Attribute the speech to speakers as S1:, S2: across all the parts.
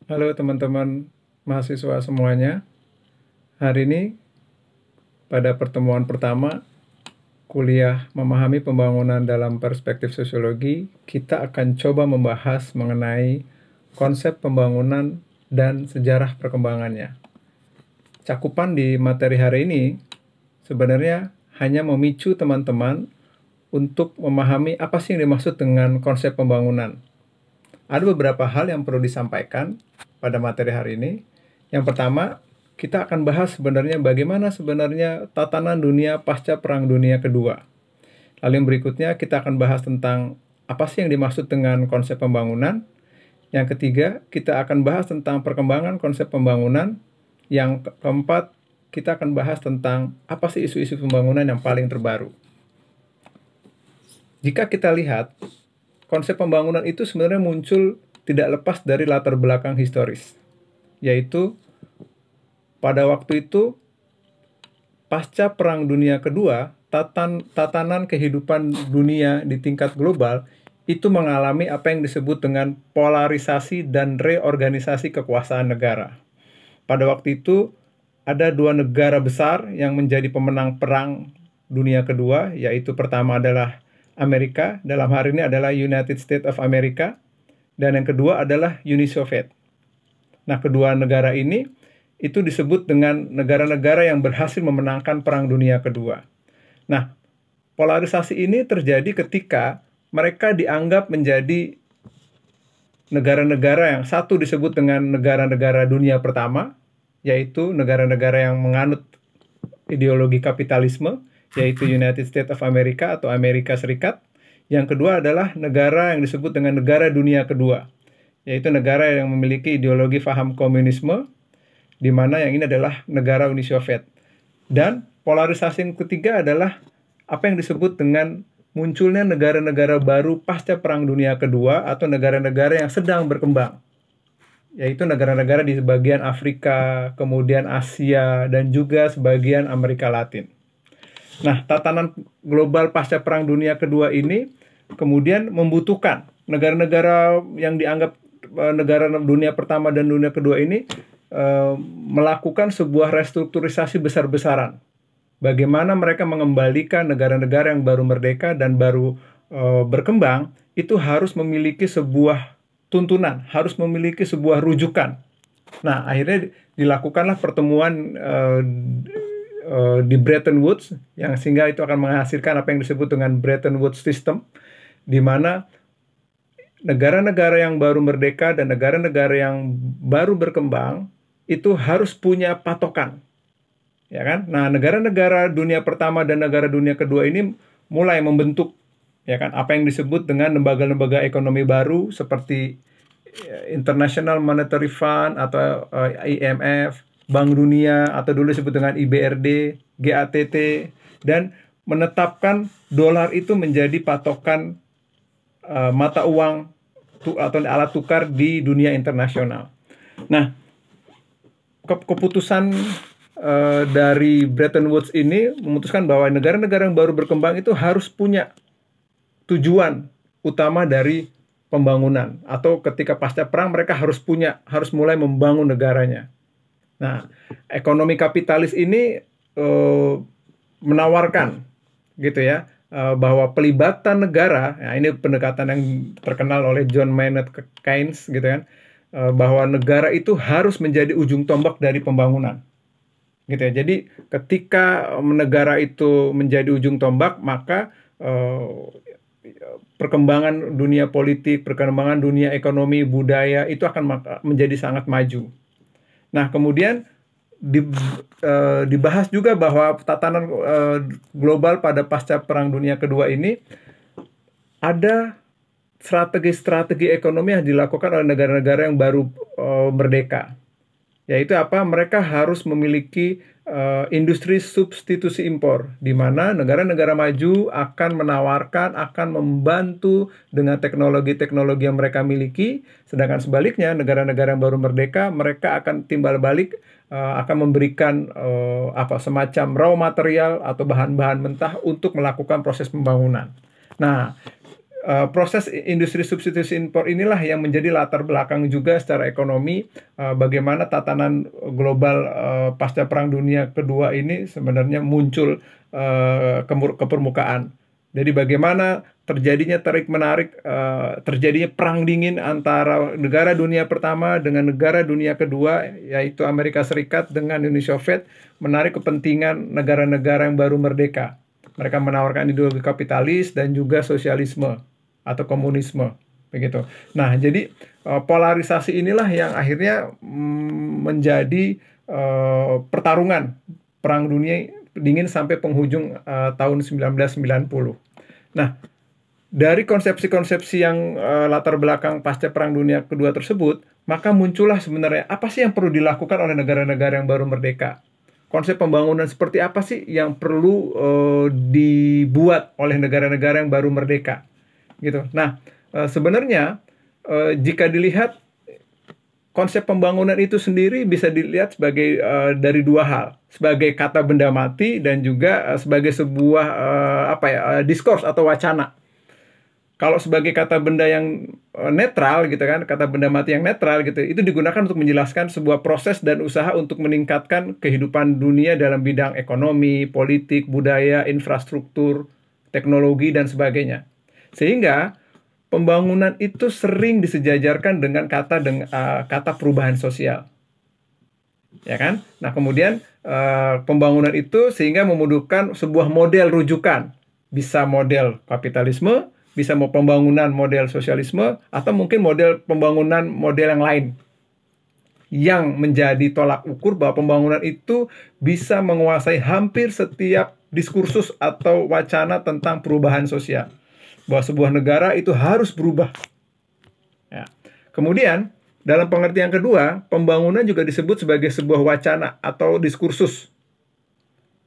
S1: Halo teman-teman mahasiswa semuanya. Hari ini pada pertemuan pertama kuliah memahami pembangunan dalam perspektif sosiologi, kita akan coba membahas mengenai konsep pembangunan dan sejarah perkembangannya. Cakupan di materi hari ini sebenarnya hanya memicu teman-teman untuk memahami apa sih yang dimaksud dengan konsep pembangunan. Ada beberapa hal yang perlu disampaikan pada materi hari ini. Yang pertama, kita akan bahas sebenarnya bagaimana sebenarnya tatanan dunia pasca Perang Dunia Kedua. Lalu yang berikutnya kita akan bahas tentang apa sih yang dimaksud dengan konsep pembangunan. Yang ketiga, kita akan bahas tentang perkembangan konsep pembangunan. Yang keempat, kita akan bahas tentang apa sih isu-isu pembangunan yang paling terbaru. Jika kita lihat, konsep pembangunan itu sebenarnya muncul tidak lepas dari latar belakang historis, yaitu pada waktu itu pasca Perang Dunia Kedua, tatanan kehidupan dunia di tingkat global itu mengalami apa yang disebut dengan polarisasi dan reorganisasi kekuasaan negara. Pada waktu itu ada dua negara besar yang menjadi pemenang Perang Dunia Kedua, yaitu pertama adalah Amerika, dalam hal ini adalah United States of America, dan yang kedua adalah Uni Soviet. Nah, kedua negara ini itu disebut dengan negara-negara yang berhasil memenangkan Perang Dunia Kedua. Nah, polarisasi ini terjadi ketika mereka dianggap menjadi negara-negara yang satu disebut dengan negara-negara dunia pertama, yaitu negara-negara yang menganut ideologi kapitalisme, yaitu United States of America atau Amerika Serikat. Yang kedua adalah negara yang disebut dengan negara dunia kedua, yaitu negara yang memiliki ideologi paham komunisme, di mana yang ini adalah negara Uni Soviet. Dan polarisasi yang ketiga adalah apa yang disebut dengan munculnya negara-negara baru pasca Perang Dunia Kedua atau negara-negara yang sedang berkembang, yaitu negara-negara di sebagian Afrika, kemudian Asia, dan juga sebagian Amerika Latin. Nah, tatanan global pasca Perang Dunia Kedua ini kemudian membutuhkan negara-negara yang dianggap negara dunia pertama dan dunia kedua ini melakukan sebuah restrukturisasi besar-besaran. Bagaimana mereka mengembalikan negara-negara yang baru merdeka dan baru berkembang itu harus memiliki sebuah tuntunan, harus memiliki sebuah rujukan. Nah, akhirnya dilakukanlah pertemuan di Bretton Woods, yang sehingga itu akan menghasilkan apa yang disebut dengan Bretton Woods System, di mana negara-negara yang baru merdeka dan negara-negara yang baru berkembang itu harus punya patokan, ya kan? Nah, negara-negara dunia pertama dan negara dunia kedua ini mulai membentuk, ya kan, apa yang disebut dengan lembaga-lembaga ekonomi baru seperti International Monetary Fund atau IMF, Bank Dunia atau dulu disebut dengan IBRD, GATT, dan menetapkan dolar itu menjadi patokan mata uang atau alat tukar di dunia internasional. Nah, keputusan dari Bretton Woods ini memutuskan bahwa negara-negara yang baru berkembang itu harus punya tujuan utama dari pembangunan, atau ketika pasca perang mereka harus mulai membangun negaranya. Nah, ekonomi kapitalis ini menawarkan gitu ya, bahwa pelibatan negara, nah ini pendekatan yang terkenal oleh John Maynard Keynes gitu kan, bahwa negara itu harus menjadi ujung tombak dari pembangunan. Gitu ya. Jadi ketika negara itu menjadi ujung tombak, maka perkembangan dunia politik, perkembangan dunia ekonomi, budaya itu akan menjadi sangat maju. Nah, kemudian dibahas juga bahwa tatanan global pada pasca Perang Dunia Kedua ini ada strategi-strategi ekonomi yang dilakukan oleh negara-negara yang baru merdeka. Yaitu apa? Mereka harus memiliki industri substitusi impor, di mana negara-negara maju akan menawarkan, akan membantu dengan teknologi-teknologi yang mereka miliki, sedangkan sebaliknya negara-negara yang baru merdeka, mereka akan timbal balik, akan memberikan semacam raw material atau bahan-bahan mentah untuk melakukan proses pembangunan. Nah, proses industri substitusi impor inilah yang menjadi latar belakang juga secara ekonomi bagaimana tatanan global pasca Perang Dunia Kedua ini sebenarnya muncul ke permukaan. Jadi bagaimana terjadinya tarik-menarik, terjadinya perang dingin antara negara dunia pertama dengan negara dunia kedua, yaitu Amerika Serikat dengan Uni Soviet, menarik kepentingan negara-negara yang baru merdeka. Mereka menawarkan ideologi kapitalis dan juga sosialisme atau komunisme, begitu. Nah, jadi polarisasi inilah yang akhirnya menjadi pertarungan Perang Dunia Dingin sampai penghujung tahun 1990. Nah, dari konsepsi-konsepsi yang latar belakang pasca Perang Dunia Kedua tersebut, maka muncullah sebenarnya apa sih yang perlu dilakukan oleh negara-negara yang baru merdeka? Konsep pembangunan seperti apa sih yang perlu dibuat oleh negara-negara yang baru merdeka? Gitu. Nah, sebenarnya jika dilihat konsep pembangunan itu sendiri bisa dilihat sebagai dari dua hal, sebagai kata benda mati dan juga sebagai sebuah diskurs atau wacana. Kalau sebagai kata benda yang netral gitu kan, kata benda mati yang netral gitu, itu digunakan untuk menjelaskan sebuah proses dan usaha untuk meningkatkan kehidupan dunia dalam bidang ekonomi, politik, budaya, infrastruktur, teknologi dan sebagainya. Sehingga pembangunan itu sering disejajarkan dengan kata perubahan sosial, ya kan? Nah, kemudian pembangunan itu sehingga membutuhkan sebuah model rujukan, bisa model kapitalisme, bisa mau pembangunan model sosialisme, atau mungkin model pembangunan model yang lain, yang menjadi tolak ukur bahwa pembangunan itu bisa menguasai hampir setiap diskursus atau wacana tentang perubahan sosial. Bahwa sebuah negara itu harus berubah. Ya. Kemudian, dalam pengertian kedua, pembangunan juga disebut sebagai sebuah wacana atau diskursus.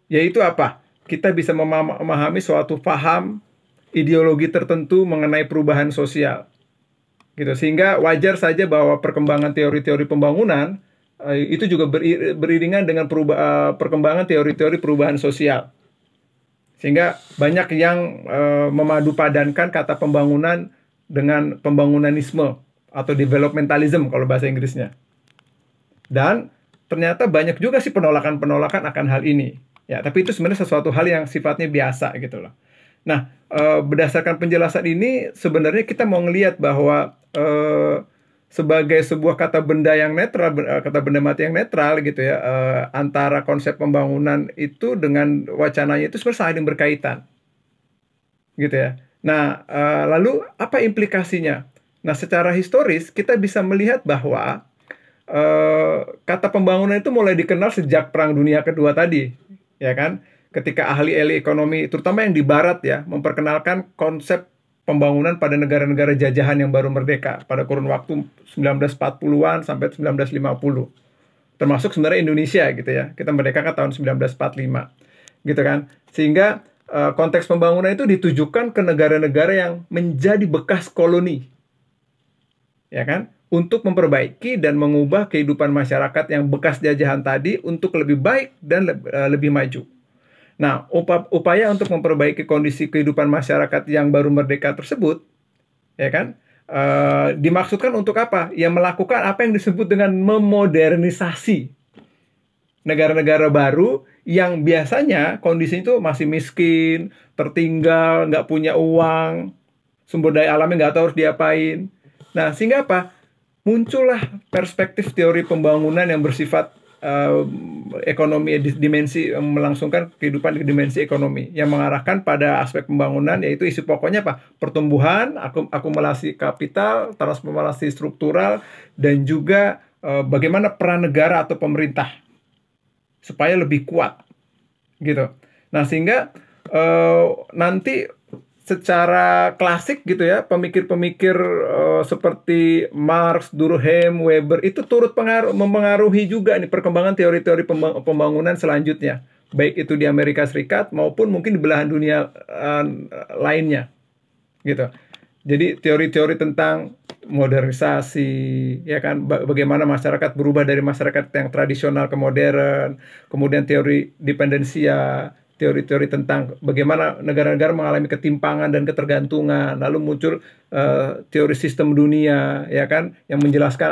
S1: Yaitu apa? Kita bisa memahami suatu paham ideologi tertentu mengenai perubahan sosial. Gitu. Sehingga wajar saja bahwa perkembangan teori-teori pembangunan itu juga beriringan dengan perkembangan teori-teori perubahan sosial. Sehingga banyak yang memadupadankan kata pembangunan dengan pembangunanisme atau developmentalism kalau bahasa Inggrisnya. Dan ternyata banyak juga sih penolakan-penolakan akan hal ini. Ya, tapi itu sebenarnya sesuatu hal yang sifatnya biasa gitu loh. Nah, berdasarkan penjelasan ini sebenarnya kita mau ngelihat bahwa sebagai sebuah kata benda yang netral, kata benda mati yang netral gitu ya, antara konsep pembangunan itu dengan wacananya itu sebenarnya saling berkaitan, gitu ya. Nah, lalu apa implikasinya? Nah, secara historis kita bisa melihat bahwa kata pembangunan itu mulai dikenal sejak Perang Dunia Kedua tadi, ya kan? Ketika ahli-ahli ekonomi, terutama yang di Barat ya, memperkenalkan konsep pembangunan pada negara-negara jajahan yang baru merdeka pada kurun waktu 1940-an sampai 1950. Termasuk sebenarnya Indonesia gitu ya. Kita merdeka kan tahun 1945. Gitu kan. Sehingga konteks pembangunan itu ditujukan ke negara-negara yang menjadi bekas koloni. Ya kan? Untuk memperbaiki dan mengubah kehidupan masyarakat yang bekas jajahan tadi untuk lebih baik dan lebih maju. Nah, upaya untuk memperbaiki kondisi kehidupan masyarakat yang baru merdeka tersebut, ya kan, dimaksudkan untuk apa? Ya melakukan apa yang disebut dengan memodernisasi negara-negara baru yang biasanya kondisinya itu masih miskin, tertinggal, nggak punya uang, sumber daya alamnya nggak tahu harus diapain. Nah, sehingga apa? Muncullah perspektif teori pembangunan yang bersifat ekonomi dimensi, melangsungkan kehidupan di dimensi ekonomi yang mengarahkan pada aspek pembangunan, yaitu isi pokoknya apa? Pertumbuhan, akumulasi kapital, transformasi struktural, dan juga bagaimana peran negara atau pemerintah supaya lebih kuat gitu. Nah, sehingga nanti secara klasik gitu ya, pemikir-pemikir seperti Marx, Durkheim, Weber itu turut mempengaruhi juga nih perkembangan teori-teori pembangunan selanjutnya, baik itu di Amerika Serikat maupun mungkin di belahan dunia lainnya, gitu. Jadi teori-teori tentang modernisasi, ya kan, bagaimana masyarakat berubah dari masyarakat yang tradisional ke modern, kemudian teori dependensia, teori-teori tentang bagaimana negara-negara mengalami ketimpangan dan ketergantungan. Lalu muncul teori sistem dunia, ya kan, yang menjelaskan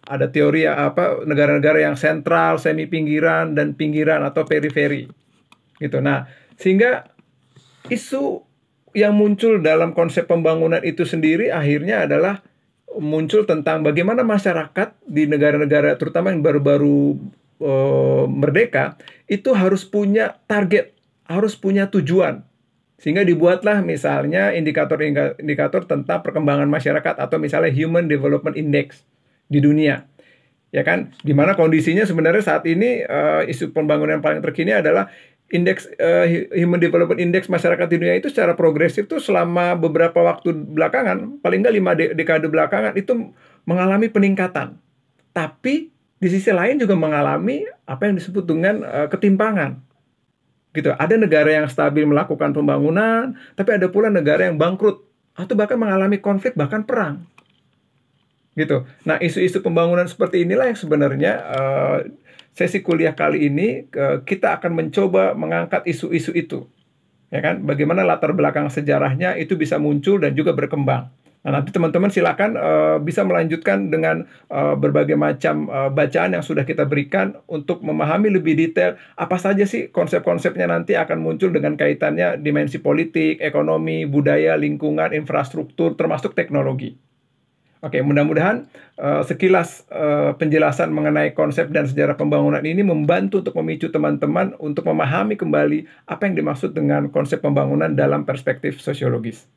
S1: ada teori negara-negara yang sentral, semi pinggiran dan pinggiran atau periferi. Gitu. Nah, sehingga isu yang muncul dalam konsep pembangunan itu sendiri akhirnya adalah muncul tentang bagaimana masyarakat di negara-negara terutama yang baru-baru merdeka itu harus punya target, harus punya tujuan. Sehingga dibuatlah misalnya indikator-indikator tentang perkembangan masyarakat atau misalnya Human Development Index di dunia. Ya kan? Di mana kondisinya sebenarnya saat ini isu pembangunan yang paling terkini adalah indeks Human Development Index masyarakat di dunia itu secara progresif tuh selama beberapa waktu belakangan, paling nggak 5 dekade belakangan itu mengalami peningkatan. Tapi di sisi lain juga mengalami apa yang disebut dengan ketimpangan. Gitu. Ada negara yang stabil melakukan pembangunan, tapi ada pula negara yang bangkrut atau bahkan mengalami konflik bahkan perang. Gitu. Nah, isu-isu pembangunan seperti inilah yang sebenarnya sesi kuliah kali ini kita akan mencoba mengangkat isu-isu itu, ya kan? Bagaimana latar belakang sejarahnya itu bisa muncul dan juga berkembang. Nah, nanti teman-teman silakan bisa melanjutkan dengan berbagai macam bacaan yang sudah kita berikan untuk memahami lebih detail apa saja sih konsep-konsepnya nanti akan muncul dengan kaitannya dimensi politik, ekonomi, budaya, lingkungan, infrastruktur, termasuk teknologi. Oke, mudah-mudahan sekilas penjelasan mengenai konsep dan sejarah pembangunan ini membantu untuk memicu teman-teman untuk memahami kembali apa yang dimaksud dengan konsep pembangunan dalam perspektif sosiologis.